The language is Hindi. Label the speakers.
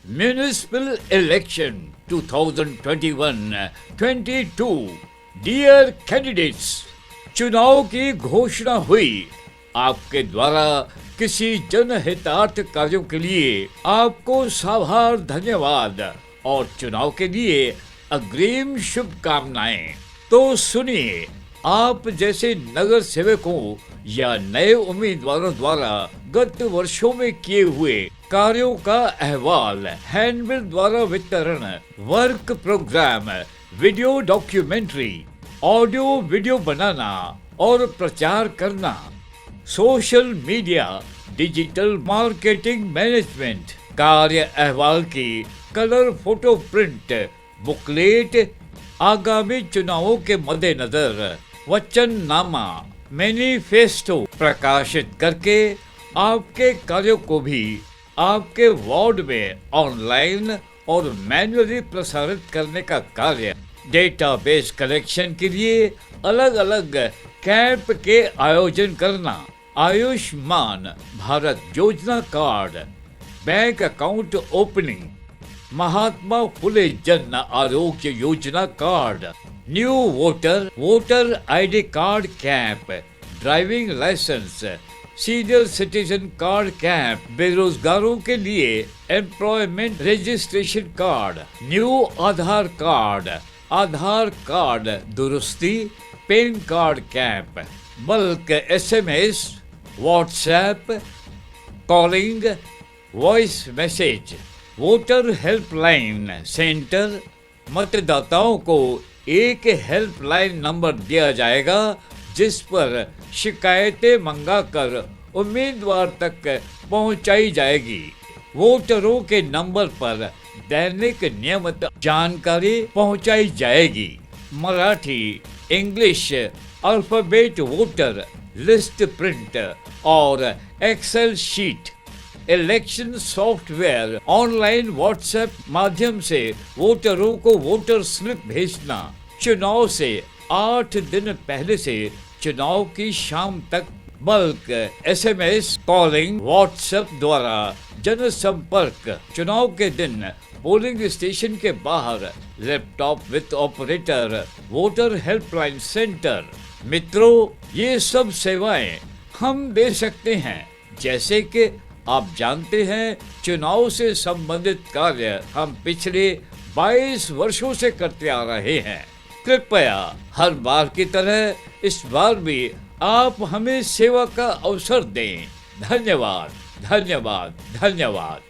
Speaker 1: Municipal Election 2021-22 डियर कैंडिडेट्स, चुनाव की घोषणा हुई। आपके द्वारा किसी जनहितार्थ कार्यों के लिए आपको साभार धन्यवाद और चुनाव के लिए अग्रिम शुभकामनाएं। तो सुनिए, आप जैसे नगर सेवकों या नए उम्मीदवारों द्वारा गत वर्षों में किए हुए कार्यों का अहवाल, हैंडबिल द्वारा वितरण, work program, video documentary, audio video बनाना और प्रचार करना, social media, digital marketing management, कार्य अहवाल की कलर फोटो प्रिंट, बुकलेट, आगामी चुनावों के मद्देनजर वचननामा, मैनिफेस्टो प्रकाशित करके आपके कार्यों को भी आपके वार्ड में ऑनलाइन और मैन्युअली प्रसारित करने का कार्य, डेटाबेस कलेक्शन के लिए अलग अलग कैंप के आयोजन करना, Ayushman Bharat Yojana card, bank account opening, Mahatma Phule Jan Arogya Yojana card, new voter ID card camp, driving licence, senior citizen card camp, बेरोजगारों के लिए employment registration card, new Aadhaar card दुरुस्ती, PAN card camp, bulk SMS, WhatsApp, calling, voice message, voter helpline centre. मतदाताओं को एक हेल्पलाइन नंबर दिया जाएगा जिस पर शिकायतें मंगाकर उम्मीदवार तक पहुंचाई जाएगी। वोटरों के नंबर पर दैनिक नियमित जानकारी पहुंचाई जाएगी। Marathi, English alphabet voter list print और excel sheet, election software, online WhatsApp माध्यम से वोटरों को वोटर स्लिप भेजना, चुनाव से 8 दिन पहले से चुनाव की शाम तक बल्क एसएमएस, कॉलिंग, व्हाट्सएप द्वारा जनसंपर्क, चुनाव के दिन पोलिंग स्टेशन के बाहर laptop with operator, voter helpline centre. मित्रों, ये सब सेवाएं हम दे सकते हैं। जैसे कि आप जानते हैं, चुनाव से संबंधित कार्य हम पिछले 22 वर्षों से करते आ रहे हैं। कृपया हर बार की तरह इस बार भी आप हमें सेवा का अवसर दें। धन्यवाद, धन्यवाद, धन्यवाद।